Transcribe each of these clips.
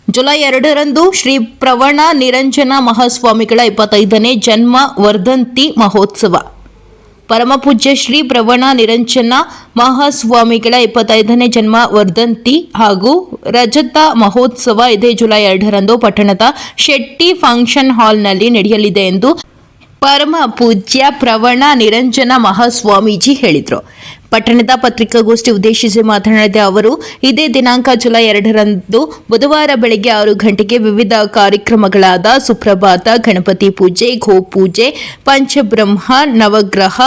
July 2ರಂದು Shri ಪ್ರವಣ ನಿರಂಜನ ಮಹಾಸ್ವಾಮಿಗಳ 25ನೇ ಜನ್ಮ ವರ್ಧಂತಿ ಮಹೋತ್ಸವ. ಪರಮಪೂಜ್ಯ ಶ್ರೀ ಪ್ರವಣ ನಿರಂಜನ ಮಹಾಸ್ವಾಮಿಗಳ 25ನೇ ಜನ್ಮ ವರ್ಧಂತಿ ಹಾಗೂ ರಜತ ಮಹೋತ್ಸವ ಇದೇ ಜುಲೈ 2ರಂದು ಪಟ್ಟಣದ ಶೆಟ್ಟಿ ಫಂಕ್ಷನ್ ಹಾಲ್ನಲ್ಲಿ ನಡೆಯಲಿದೆ ಎಂದು ಪರಮ ಪೂಜ್ಯ ಪ್ರವಣ ನಿರಂಜನ ಮಹಾಸ್ವಾಮೀಜಿ ಹೇಳಿದರು. ಪಟ್ಟಣದ ಪತ್ರಿಕಾಗೋಷ್ಠಿ ಉದ್ದೇಶಿಸಿ ಮಾತನಾಡಿದ ಅವರು, ಇದೇ ದಿನಾಂಕ ಜುಲೈ 2ರಂದು ಬುಧವಾರ ಬೆಳಗ್ಗೆ 6 ಗಂಟೆಗೆ ವಿವಿಧ ಕಾರ್ಯಕ್ರಮಗಳಾದ ಸುಪ್ರಭಾತ, ಗಣಪತಿ ಪೂಜೆ, ಗೋಪೂಜೆ, ಪಂಚಬ್ರಹ್ಮ, ನವಗ್ರಹ,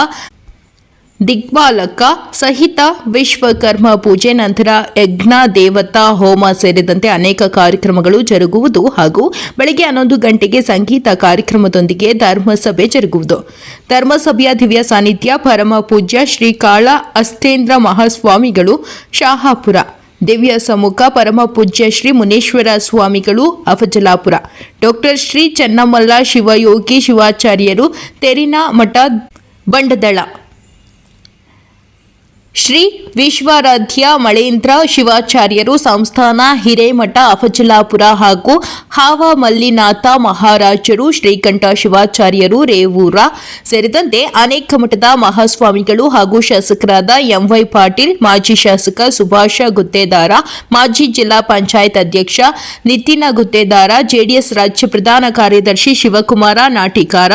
ದಿಗ್ಪಾಲಕ ಸಹಿತ ವಿಶ್ವಕರ್ಮ ಪೂಜೆ, ನಂತರ ಯಜ್ಞ ದೇವತಾ ಹೋಮ ಸೇರಿದಂತೆ ಅನೇಕ ಕಾರ್ಯಕ್ರಮಗಳು ಜರುಗುವುದು ಹಾಗೂ ಬೆಳಗ್ಗೆ 11 ಗಂಟೆಗೆ ಸಂಗೀತ ಕಾರ್ಯಕ್ರಮದೊಂದಿಗೆ ಧರ್ಮಸಭೆ ಜರುಗುವುದು. ಧರ್ಮಸಭೆಯ ದಿವ್ಯ ಸಾನ್ನಿಧ್ಯ ಪರಮ ಪೂಜ್ಯ ಶ್ರೀ ಕಾಳ ಅಸ್ತೇಂದ್ರ ಮಹಾಸ್ವಾಮಿಗಳು ಶಹಾಪುರ, ದಿವ್ಯ ಸಮ್ಮುಖ ಪರಮ ಪೂಜ್ಯ ಶ್ರೀ ಮುನೇಶ್ವರ ಸ್ವಾಮಿಗಳು ಅಫಜಲಾಪುರ, ಡಾಕ್ಟರ್ ಶ್ರೀ ಚನ್ನಮಲ್ಲ ಶಿವಯೋಗಿ ಶಿವಾಚಾರ್ಯರು ತೆರಿನಾ ಮಠ ಬಂಡದಳ, ಶ್ರೀ ವಿಶ್ವಾರಾಧ್ಯ ಮಳೇಂದ್ರ ಶಿವಾಚಾರ್ಯರು ಸಂಸ್ಥಾನ ಹಿರೇಮಠ ಅಫಜಲಾಪುರ ಹಾಗೂ ಹಾವ ಮಲ್ಲಿನಾಥ ಮಹಾರಾಜರು, ಶ್ರೀಕಂಠ ಶಿವಾಚಾರ್ಯರು ರೇವೂರ ಸೇರಿದಂತೆ ಅನೇಕ ಮಠದ ಮಹಾಸ್ವಾಮಿಗಳು ಹಾಗೂ ಶಾಸಕರಾದ ಎಂವೈ ಪಾಟೀಲ್, ಮಾಜಿ ಶಾಸಕ ಸುಭಾಷ ಗುತ್ತೇದಾರ, ಮಾಜಿ ಜಿಲ್ಲಾ ಪಂಚಾಯತ್ ಅಧ್ಯಕ್ಷ ನಿತಿನ ಗುತ್ತೇದಾರ, ಜೆಡಿಎಸ್ ರಾಜ್ಯ ಪ್ರಧಾನ ಕಾರ್ಯದರ್ಶಿ ಶಿವಕುಮಾರ ನಾಟಿಕಾರ,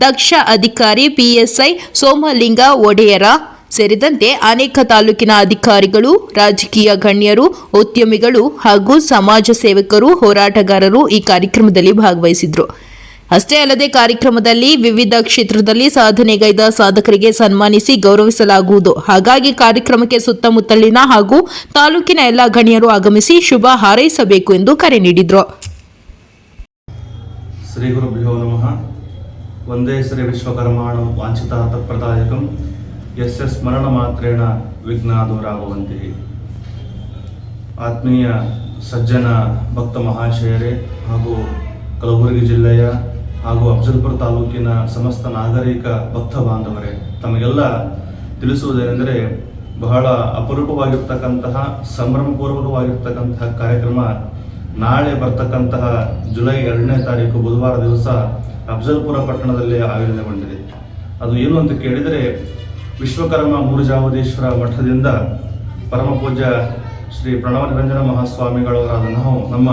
ದಕ್ಷ ಅಧಿಕಾರಿ ಪಿಎಸ್ಐ ಸೋಮಲಿಂಗ ಒಡೆಯರ ಸೇರಿದಂತೆ ಅನೇಕ ತಾಲೂಕಿನ ಅಧಿಕಾರಿಗಳು, ರಾಜಕೀಯ ಗಣ್ಯರು, ಉದ್ಯಮಿಗಳು ಹಾಗೂ ಸಮಾಜ ಸೇವಕರು, ಹೋರಾಟಗಾರರು ಈ ಕಾರ್ಯಕ್ರಮದಲ್ಲಿ ಭಾಗವಹಿಸಿದ್ರು. ಅಷ್ಟೇ ಅಲ್ಲದೆ ಕಾರ್ಯಕ್ರಮದಲ್ಲಿ ವಿವಿಧ ಕ್ಷೇತ್ರದಲ್ಲಿ ಸಾಧನೆಗೈದ ಸಾಧಕರಿಗೆ ಸನ್ಮಾನಿಸಿ ಗೌರವಿಸಲಾಗುವುದು. ಹಾಗಾಗಿ ಕಾರ್ಯಕ್ರಮಕ್ಕೆ ಸುತ್ತಮುತ್ತಲಿನ ಹಾಗೂ ತಾಲೂಕಿನ ಎಲ್ಲ ಗಣ್ಯರು ಆಗಮಿಸಿ ಶುಭ ಹಾರೈಸಬೇಕು ಎಂದು ಕರೆ ನೀಡಿದರು. ಶ್ರೀ ಗುರುಭ್ಯೋ ನಮಃ. ವಂದೇ ಶ್ರೀ ವಿಶ್ವಕರ್ಮಾಣು ವಾಂಛಿತಾರ್ಥ ಪ್ರದಾಯಕಂ ಯಸ್ಯ ಸ್ಮರಣ ಮಾತ್ರೇಣ ವಿಘ್ನಾದೂರಾಗುವಂತೆ. ಆತ್ಮೀಯ ಸಜ್ಜನ ಭಕ್ತ ಮಹಾಶಯರೇ ಹಾಗೂ ಕಲಬುರಗಿ ಜಿಲ್ಲೆಯ ಹಾಗೂ ಅಫಜಲ್ಪುರ ತಾಲೂಕಿನ ಸಮಸ್ತ ನಾಗರಿಕ ಭಕ್ತ ಬಾಂಧವರೇ, ತಮಗೆಲ್ಲ ತಿಳಿಸುವುದೇನೆಂದರೆ, ಬಹಳ ಅಪರೂಪವಾಗಿರ್ತಕ್ಕಂತಹ ಸಂಭ್ರಮಪೂರ್ವಕವಾಗಿರ್ತಕ್ಕಂತಹ ಕಾರ್ಯಕ್ರಮ ನಾಳೆ ಬರ್ತಕ್ಕಂತಹ ಜುಲೈ 2ನೇ ತಾರೀಕು ಬುಧವಾರ ದಿವಸ ಅಫಜಲ್ಪುರ ಪಟ್ಟಣದಲ್ಲಿ ಆಯೋಜನೆಗೊಂಡಿದೆ. ಅದು ಏನು ಅಂತ ಕೇಳಿದರೆ, ವಿಶ್ವಕರ್ಮ ಮೂರುಜಾವದೇಶ್ವರ ಮಠದಿಂದ ಪರಮ ಪೂಜ್ಯ ಶ್ರೀ ಪ್ರಣವ ನಿರಂಜನ ಮಹಾಸ್ವಾಮಿಗಳವರಾದ ನಾವು ನಮ್ಮ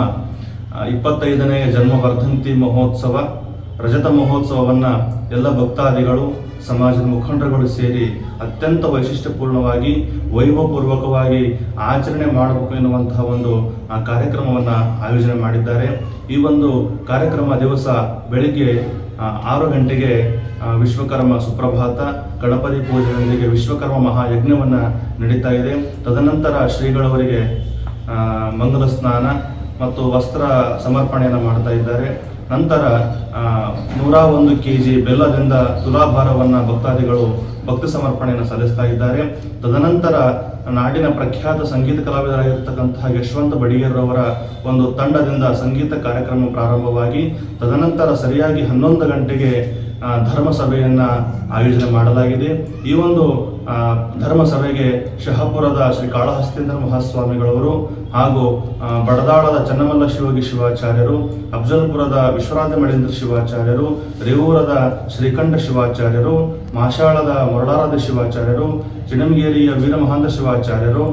25ನೇ ಜನ್ಮ ವರ್ಧಂತಿ ಮಹೋತ್ಸವ, ರಜತ ಮಹೋತ್ಸವವನ್ನು ಎಲ್ಲ ಭಕ್ತಾದಿಗಳು, ಸಮಾಜದ ಮುಖಂಡರುಗಳು ಸೇರಿ ಅತ್ಯಂತ ವೈಶಿಷ್ಟ್ಯಪೂರ್ಣವಾಗಿ ವೈಭವಪೂರ್ವಕವಾಗಿ ಆಚರಣೆ ಮಾಡಬೇಕು ಎನ್ನುವಂತಹ ಒಂದು ಕಾರ್ಯಕ್ರಮವನ್ನು ಆಯೋಜನೆ ಮಾಡಿದ್ದಾರೆ. ಈ ಒಂದು ಕಾರ್ಯಕ್ರಮ ದಿವಸ ಬೆಳಿಗ್ಗೆ 6 ಗಂಟೆಗೆ ವಿಶ್ವಕರ್ಮ ಸುಪ್ರಭಾತ, ಗಣಪತಿ ಪೂಜೆಯೊಂದಿಗೆ ವಿಶ್ವಕರ್ಮ ಮಹಾಯಜ್ಞವನ್ನು ನಡೀತಾ ಇದೆ. ತದನಂತರ ಶ್ರೀಗಳವರಿಗೆ ಮಂಗಲ ಸ್ನಾನ ಮತ್ತು ವಸ್ತ್ರ ಸಮರ್ಪಣೆಯನ್ನು ಮಾಡ್ತಾ ಇದ್ದಾರೆ. ನಂತರ 101 kg ಬೆಲ್ಲದಿಂದ ತುಲಾಭಾರವನ್ನು ಭಕ್ತಾದಿಗಳು ಭಕ್ತಿ ಸಮರ್ಪಣೆಯನ್ನು ಸಲ್ಲಿಸ್ತಾ ಇದ್ದಾರೆ. ತದನಂತರ ನಾಡಿನ ಪ್ರಖ್ಯಾತ ಸಂಗೀತ ಕಲಾವಿದರಾಗಿರ್ತಕ್ಕಂತಹ ಯಶವಂತ ಬಡಿಗೇರವರ ಒಂದು ತಂಡದಿಂದ ಸಂಗೀತ ಕಾರ್ಯಕ್ರಮ ಪ್ರಾರಂಭವಾಗಿ ತದನಂತರ ಸರಿಯಾಗಿ 11 ಗಂಟೆಗೆ ಧರ್ಮಸಭೆಯನ್ನು ಆಯೋಜನೆ ಮಾಡಲಾಗಿದೆ. ಈ ಒಂದು ಧರ್ಮಸಭೆಗೆ ಶಹಾಪುರದ ಶ್ರೀ ಕಾಳಹಸ್ತೇಂದ್ರ ಮಹಾಸ್ವಾಮಿಗಳವರು ಹಾಗೂ ಬಡದಾಳದ ಚನ್ನಮಲ್ಲ ಶಿವಯೋಗಿ ಶಿವಾಚಾರ್ಯರು, ಅಫಜಲ್ಪುರದ ವಿಶ್ವರಾಧ್ಯ ಮಳೇಂದ್ರ ಶಿವಾಚಾರ್ಯರು, ರೇವೂರದ ಶ್ರೀಕಂಠ ಶಿವಾಚಾರ್ಯರು, ಮಾಶಾಳದ ಮೊರಡಾರಾಧ್ಯ ಶಿವಾಚಾರ್ಯರು, ಚಿಣಮಗೇರಿಯ ವೀರಮಹಾಂತ ಶಿವಾಚಾರ್ಯರು,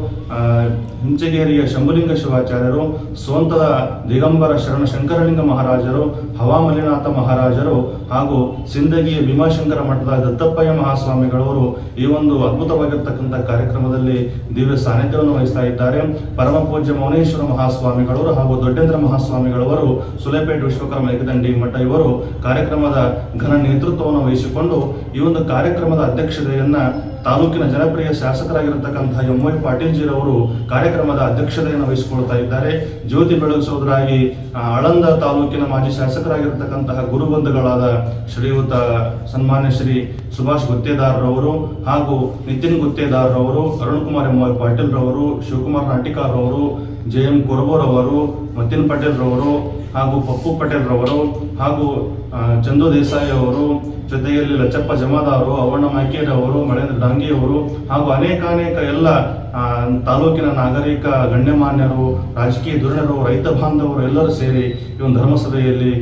ಹಿಂಚಗೇರಿಯ ಶಂಭುಲಿಂಗ ಶಿವಾಚಾರ್ಯರು, ಸೋಂತದ ದಿಗಂಬರ ಶರಣ ಶಂಕರಲಿಂಗ ಮಹಾರಾಜರು, ಹವಾಮಲ್ಲಿನಾಥ ಮಹಾರಾಜರು ಹಾಗೂ ಸಿಂದಗಿಯ ಭೀಮಾಶಂಕರ ಮಠದ ದತ್ತಪ್ಪಯ್ಯ ಮಹಾಸ್ವಾಮಿಗಳವರು ಈ ಒಂದು ಅದ್ಭುತವಾಗಿರ್ತಕ್ಕಂಥ ಕಾರ್ಯಕ್ರಮದಲ್ಲಿ ದಿವ್ಯ ಸಾನ್ನಿಧ್ಯವನ್ನು ವಹಿಸ್ತಾ ಇದ್ದಾರೆ. ಪರಮ ಪೂಜ್ಯ ಮೌನೇಶ್ವರ ಮಹಾಸ್ವಾಮಿಗಳವರು ಹಾಗೂ ದೊಡ್ಡೇಂದ್ರ ಮಹಾಸ್ವಾಮಿಗಳವರು ಸುಲೇಪೇಟೆ ವಿಶ್ವಕರ್ಮ ಏಕದಂಡಿ ಮಠ ಇವರು ಕಾರ್ಯಕ್ರಮದ ಘನ ನೇತೃತ್ವವನ್ನು ವಹಿಸಿಕೊಂಡು ಈ ಒಂದು ಕಾರ್ಯಕ್ರಮದ ಅಧ್ಯಕ್ಷತೆಯನ್ನ ತಾಲೂಕಿನ ಜನಪ್ರಿಯ ಶಾಸಕರಾಗಿರತಕ್ಕಂತಹ ಎಂವೈ ಪಾಟೀಲ್ ಜಿರವರು ಕಾರ್ಯಕ್ರಮದ ಅಧ್ಯಕ್ಷತೆಯನ್ನು ವಹಿಸಿಕೊಳ್ತಾ ಇದ್ದಾರೆ. ಜ್ಯೋತಿ ಬೆಳಗಿಸುವುದರಾಗಿ ಆಳಂದ ತಾಲೂಕಿನ ಮಾಜಿ ಶಾಸಕರಾಗಿರತಕ್ಕಂತಹ ಗುರುಬಂಧುಗಳಾದ ಶ್ರೀಯುತ ಸನ್ಮಾನ್ಯ ಶ್ರೀ ಸುಭಾಷ್ ಗುತ್ತೇದಾರರವರು ಹಾಗೂ ನಿತಿನ್ ಗುತ್ತೇದಾರರವರು, ಅರುಣ್ ಕುಮಾರ್ ಎಂವೈ ಪಾಟೀಲ್ ರವರು, ಶಿವಕುಮಾರ್ ನಾಟಿಕಾರ್ ರವರು, JM ಕುರಬೂರ್ ಅವರು, ಮತಿನ್ ಪಟೇಲ್ ರವರು ಹಾಗೂ ಪಪ್ಪು ಪಟೇಲ್ ರವರು ಹಾಗೂ ಚಂದು ದೇಸಾಯಿ ಅವರು, ಜೊತೆಯಲ್ಲಿ ಲಚ್ಚಪ್ಪ ಜಮಾದಾರು, ಅವಣ್ಣ ಮಾಕೇರ್ ಅವರು, ಮಳೇಂದ್ರ ಡಾಂಗಿ ಅವರು ಹಾಗೂ ಅನೇಕ ಎಲ್ಲ ತಾಲೂಕಿನ ನಾಗರಿಕ ಗಣ್ಯಮಾನ್ಯರು, ರಾಜಕೀಯ ಧುರೀಣರು, ರೈತ ಬಾಂಧವರು ಎಲ್ಲರೂ ಸೇರಿ ಈ ಒಂದು ಧರ್ಮಸಭೆಯಲ್ಲಿ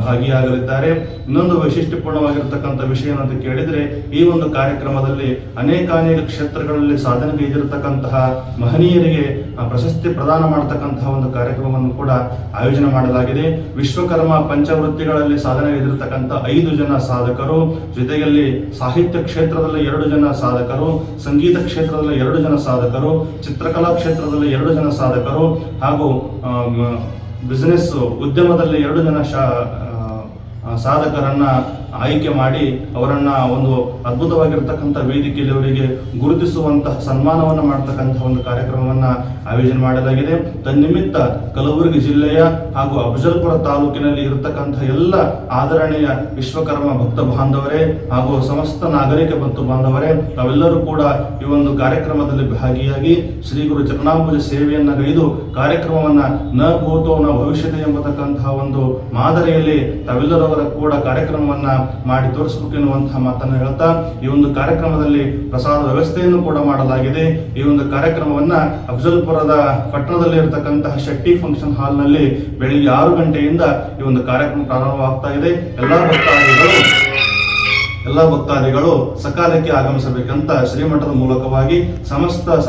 ಭಾಗಿಯಾಗಲಿದ್ದಾರೆ. ಇನ್ನೊಂದು ವೈಶಿಷ್ಟ್ಯಪೂರ್ಣವಾಗಿರ್ತಕ್ಕಂಥ ವಿಷಯ ಏನಂತ ಕೇಳಿದರೆ, ಈ ಒಂದು ಕಾರ್ಯಕ್ರಮದಲ್ಲಿ ಅನೇಕ ಕ್ಷೇತ್ರಗಳಲ್ಲಿ ಸಾಧನೆಗೈದಿರತಕ್ಕಂತಹ ಮಹನೀಯರಿಗೆ ಪ್ರಶಸ್ತಿ ಪ್ರದಾನ ಮಾಡತಕ್ಕಂತಹ ಒಂದು ಕಾರ್ಯಕ್ರಮವನ್ನು ಕೂಡ ಆಯೋಜನೆ ಮಾಡಲಾಗಿದೆ. ವಿಶ್ವಕರ್ಮ ಪಂಚವೃತ್ತಿಗಳಲ್ಲಿ ಸಾಧನೆಗೈದಿರತಕ್ಕಂಥ 5 ಜನ ಸಾಧಕರು, ಜೊತೆಯಲ್ಲಿ ಸಾಹಿತ್ಯ ಕ್ಷೇತ್ರದಲ್ಲಿ 2 ಜನ ಸಾಧಕರು, ಸಂಗೀತ ಕ್ಷೇತ್ರದಲ್ಲಿ 2 ಜನ ಸಾಧಕರು, ಚಿತ್ರಕಲಾ ಕ್ಷೇತ್ರದಲ್ಲಿ 2 ಜನ ಸಾಧಕರು ಹಾಗೂ ಬಿಸಿನೆಸ್ ಉದ್ಯಮದಲ್ಲಿ 2 ಜನ ಸಾಧಕರನ್ನ ಆಯ್ಕೆ ಮಾಡಿ ಅವರನ್ನ ಒಂದು ಅದ್ಭುತವಾಗಿರ್ತಕ್ಕಂಥ ವೇದಿಕೆಯಲ್ಲಿ ಅವರಿಗೆ ಗುರುತಿಸುವಂತಹ ಸನ್ಮಾನವನ್ನು ಮಾಡತಕ್ಕಂತಹ ಒಂದು ಕಾರ್ಯಕ್ರಮವನ್ನ ಆಯೋಜನೆ ಮಾಡಲಾಗಿದೆ. ತನ್ನಿಮಿತ್ತ ಕಲಬುರಗಿ ಜಿಲ್ಲೆಯ ಹಾಗೂ ಅಫಜಲ್ಪುರ ತಾಲೂಕಿನಲ್ಲಿ ಇರತಕ್ಕಂತಹ ಎಲ್ಲ ಆದರಣೀಯ ವಿಶ್ವಕರ್ಮ ಭಕ್ತ ಬಾಂಧವರೇ ಹಾಗೂ ಸಮಸ್ತ ನಾಗರಿಕ ಭಕ್ತ ಬಾಂಧವರೇ, ತಾವೆಲ್ಲರೂ ಕೂಡ ಈ ಒಂದು ಕಾರ್ಯಕ್ರಮದಲ್ಲಿ ಭಾಗಿಯಾಗಿ ಶ್ರೀ ಗುರು ಚರಣಾಂಬುಜ ಸೇವೆಯನ್ನ ಗೈದು ಕಾರ್ಯಕ್ರಮವನ್ನ ನ ಭೂತೋ ನ ಭವಿಷ್ಯತೆ ಎಂಬತಕ್ಕಂತಹ ಒಂದು ಮಾದರಿಯಲ್ಲಿ ತಾವೆಲ್ಲರೂ ಕೂಡ ಕಾರ್ಯಕ್ರಮವನ್ನ ಮಾಡಿ ತೋರಿಸಬೇಕು ಎನ್ನುವಂತಹ ಮಾತನ್ನು ಹೇಳ್ತಾ, ಈ ಒಂದು ಕಾರ್ಯಕ್ರಮದಲ್ಲಿ ಪ್ರಸಾದ ವ್ಯವಸ್ಥೆಯನ್ನು ಕೂಡ ಮಾಡಲಾಗಿದೆ. ಈ ಒಂದು ಕಾರ್ಯಕ್ರಮವನ್ನ ಅಫಜಲ್ಪುರದ ಪಟ್ಟಣದಲ್ಲಿ ಇರತಕ್ಕಂತಹ ಶೆಟ್ಟಿ ಫಂಕ್ಷನ್ ಹಾಲ್ ನಲ್ಲಿ ಬೆಳಿಗ್ಗೆ 6 ಗಂಟೆಯಿಂದ ಈ ಒಂದು ಕಾರ್ಯಕ್ರಮ ಪ್ರಾರಂಭವಾಗ್ತಾ ಇದೆ. ಎಲ್ಲ ಭಕ್ತಾದಿಗಳು ಸಕಾಲಕ್ಕೆ ಆಗಮಿಸಬೇಕಂತ ಶ್ರೀಮಠದ ಮೂಲಕವಾಗಿ ಸಮಸ್ತ